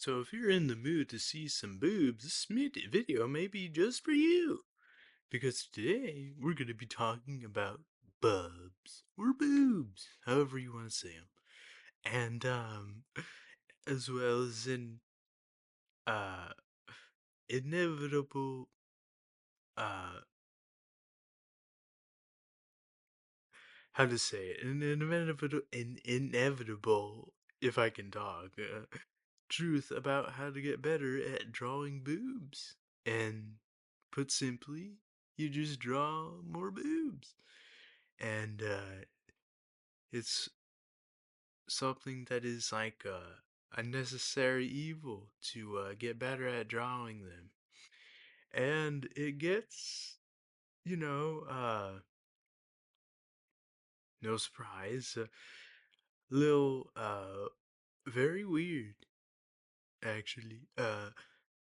So if you're in the mood to see some boobs, this video may be just for you. Because today we're going to be talking about bubs or boobs, however you want to say them. And as well as an uh inevitable uh how to say it, an inevitable, if I can talk, truth about how to get better at drawing boobs. And put simply, you just draw more boobs. And it's something that is like a necessary evil to get better at drawing them. And it gets, you know, no surprise, a little very weird, actually.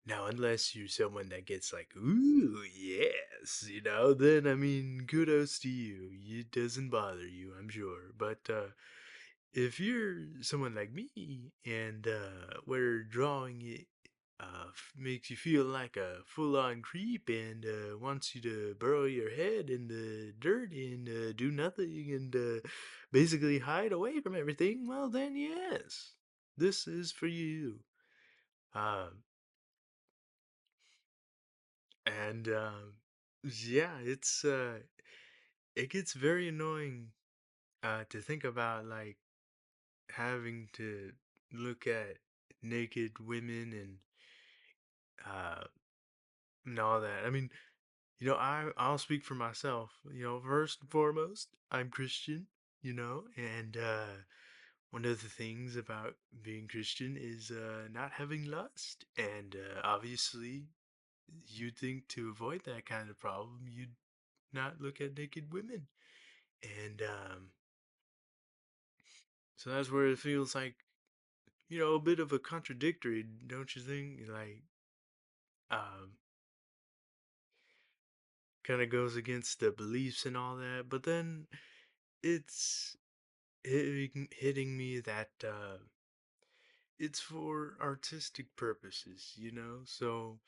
Now, unless you're someone that gets like, ooh, yes, then I mean, kudos to you. It doesn't bother you, I'm sure. But if you're someone like me and where drawing it makes you feel like a full-on creep and wants you to burrow your head in the dirt and do nothing and basically hide away from everything, well then yes, this is for you. Um, and yeah, it gets very annoying to think about like having to look at naked women uh, and all that. I mean, I'll speak for myself. First and foremost, I'm Christian. And one of the things about being Christian is not having lust. And obviously, you'd think to avoid that kind of problem, you'd not look at naked women. And so that's where it feels like, a bit of a contradictory, don't you think? Like, um, kind of goes against the beliefs and all that. But then it's hitting me that it's for artistic purposes, So,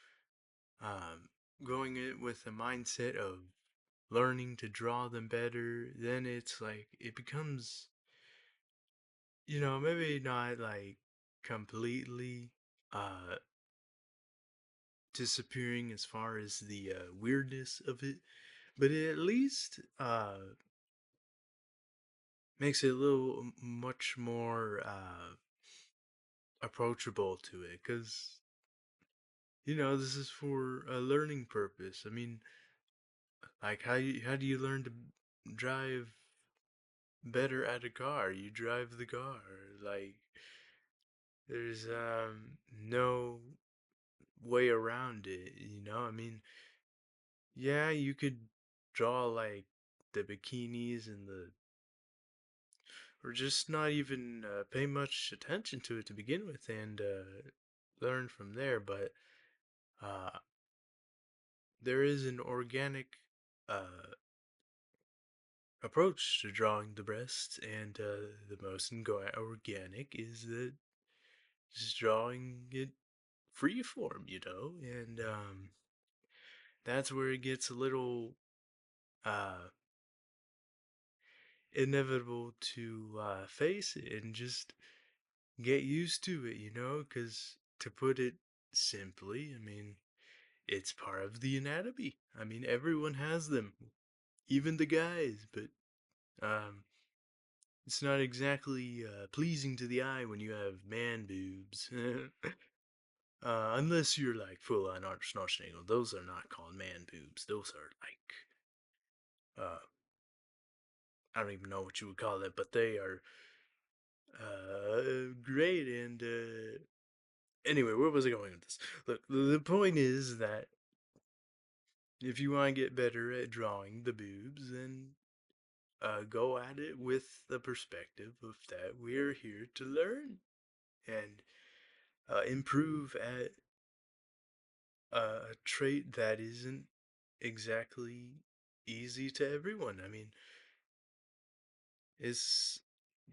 um, going it with the mindset of learning to draw them better, then it's like it becomes, maybe not like completely uh disappearing as far as the weirdness of it, but it at least makes it a little much more approachable to it, because this is for a learning purpose. I mean, like how do you learn to drive better at a car? You drive the car. Like, there's no way around it, I mean, yeah, you could draw like the bikinis and the or just not even pay much attention to it to begin with and learn from there. But uh, there is an organic uh, approach to drawing the breasts, and the most organic is that just drawing it freeform, and that's where it gets a little uh, inevitable to face it and just get used to it, because to put it simply, I mean, it's part of the anatomy. I mean, everyone has them, even the guys, but um, it's not exactly pleasing to the eye when you have man boobs. Unless you're like full on Arnold Schwarzenegger. Those are not called man boobs. Those are like, uh, I don't even know what you would call it, but they are great. And anyway, where was I going with this? Look, the point is that if you want to get better at drawing the boobs, then go at it with the perspective of that we're here to learn and improve at a trait that isn't exactly easy to everyone. I mean, it's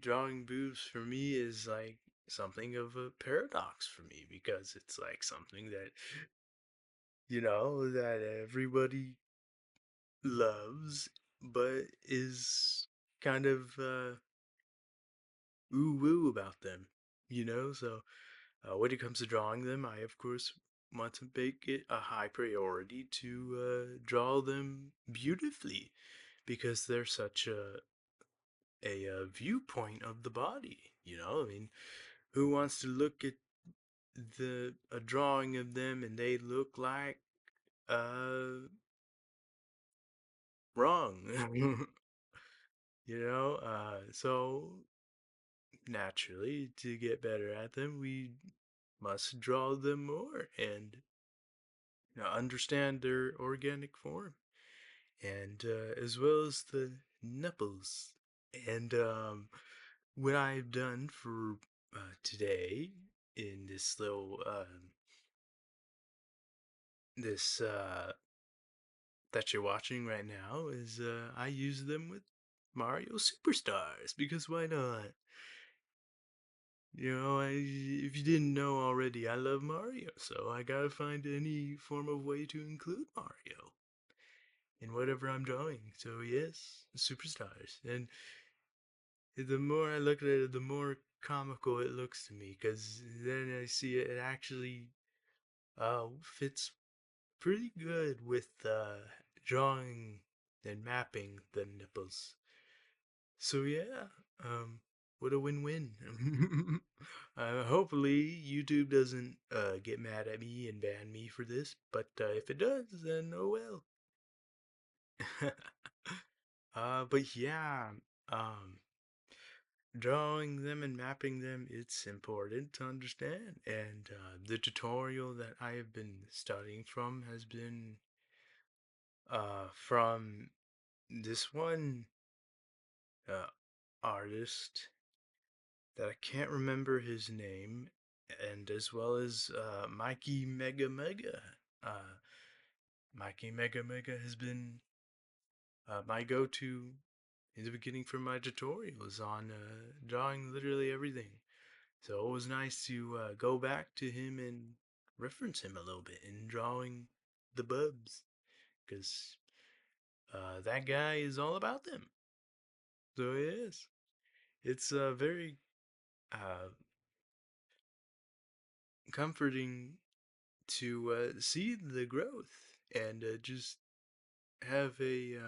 drawing boobs for me is like something of a paradox for me because it's like something that, you know, that everybody loves, but is kind of ooh woo about them, you know? So when it comes to drawing them, I of course want to make it a high priority to draw them beautifully because they're such a viewpoint of the body. You know, I mean, who wants to look at the a drawing of them and they look like wrong? You know, so naturally to get better at them, we must draw them more and understand their organic form, and as well as the nipples. And what I've done for today in this little this that you're watching right now is I use them with Mario Superstars because why not? You know, if you didn't know already, I love Mario, so I gotta find any form of way to include Mario in whatever I'm drawing. So yes, superstars. And the more I look at it, the more comical it looks to me, because then I see it actually fits pretty good with drawing and mapping the nipples. So yeah, what a win-win. Hopefully YouTube doesn't get mad at me and ban me for this, but if it does, then oh well. But yeah, um, drawing them and mapping them, it's important to understand. And the tutorial that I have been studying from has been from this one uh, artist that I can't remember his name, and as well as Mikey Mega Mega. Uh, Mikey Mega Mega has been my go-to in the beginning for my tutorials on drawing literally everything. So it was nice to go back to him and reference him a little bit in drawing the BUBS, because that guy is all about them. So it is. It's very uh, comforting to see the growth and just have a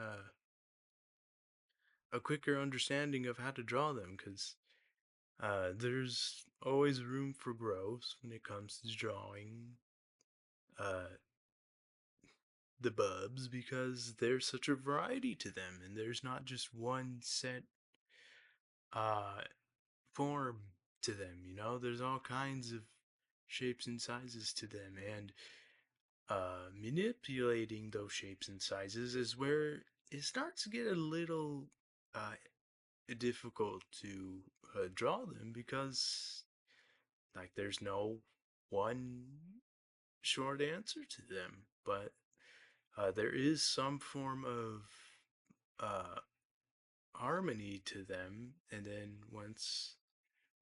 quicker understanding of how to draw them, because there's always room for growth when it comes to drawing uh, the bubs, because there's such a variety to them and there's not just one set uh, form to them, you know? There's all kinds of shapes and sizes to them, and manipulating those shapes and sizes is where it starts to get a little uh, difficult to draw them, because like there's no one short answer to them, but there is some form of uh, harmony to them, and then once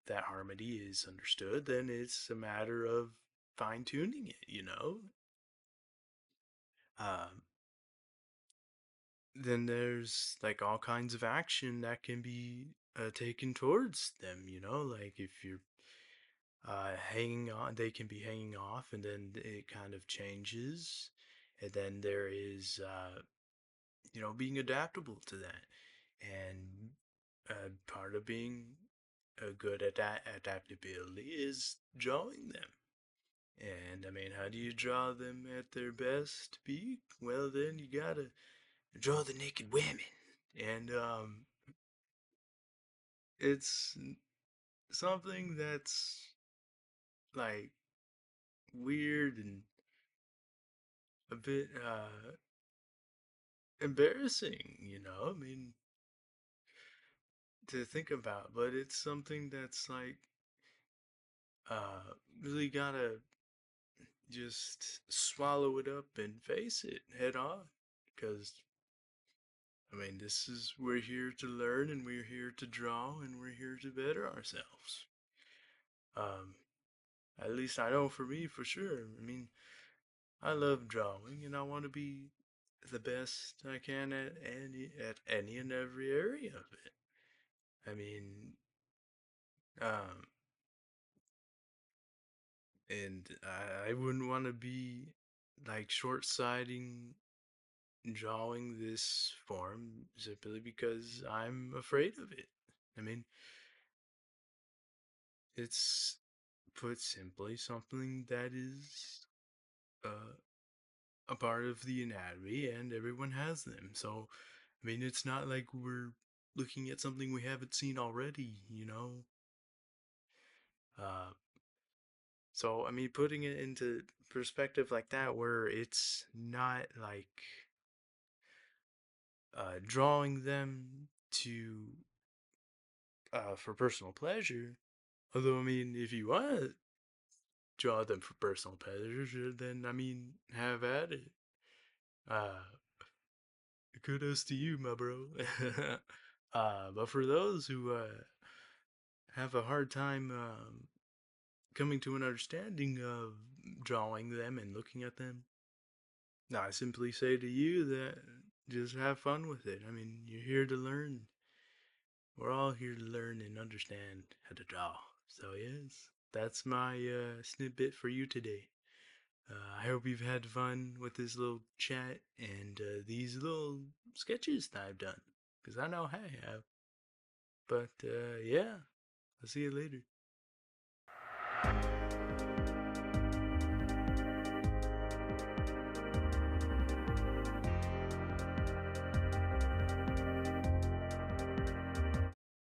that harmony is understood, then it's a matter of fine tuning it, you know. Um, then there's like all kinds of action that can be taken towards them, you know, like if you're hanging on, they can be hanging off, and then it kind of changes, and then there is being adaptable to that, and part of being good at that adaptability is drawing them. And I mean, how do you draw them at their best peak? Well, then you gotta draw the naked women. And it's something that's like weird and a bit embarrassing, you know? I mean, to think about, but it's something that's like really gotta just swallow it up and face it head on, because I mean, this is, we're here to learn and we're here to draw and we're here to better ourselves. Um, at least I know for me, for sure. I mean, I love drawing, and I want to be the best I can at any and every area of it. I mean, um, and I wouldn't want to be like short-sighting drawing this form simply because I'm afraid of it. I mean, it's put simply something that is uh, a part of the anatomy and everyone has them. So, I mean, it's not like we're looking at something we haven't seen already, you know? Uh, so, I mean, putting it into perspective like that, where it's not like drawing them to for personal pleasure. Although, I mean, if you want to draw them for personal pleasure, then I mean, have at it. Uh, kudos to you, my bro. But for those who have a hard time coming to an understanding of drawing them and looking at them, I simply say to you that just have fun with it. I mean, you're here to learn. We're all here to learn and understand how to draw. So, yes, that's my snippet for you today. I hope you've had fun with this little chat and these little sketches that I've done. Because I know I have. But yeah, I'll see you later.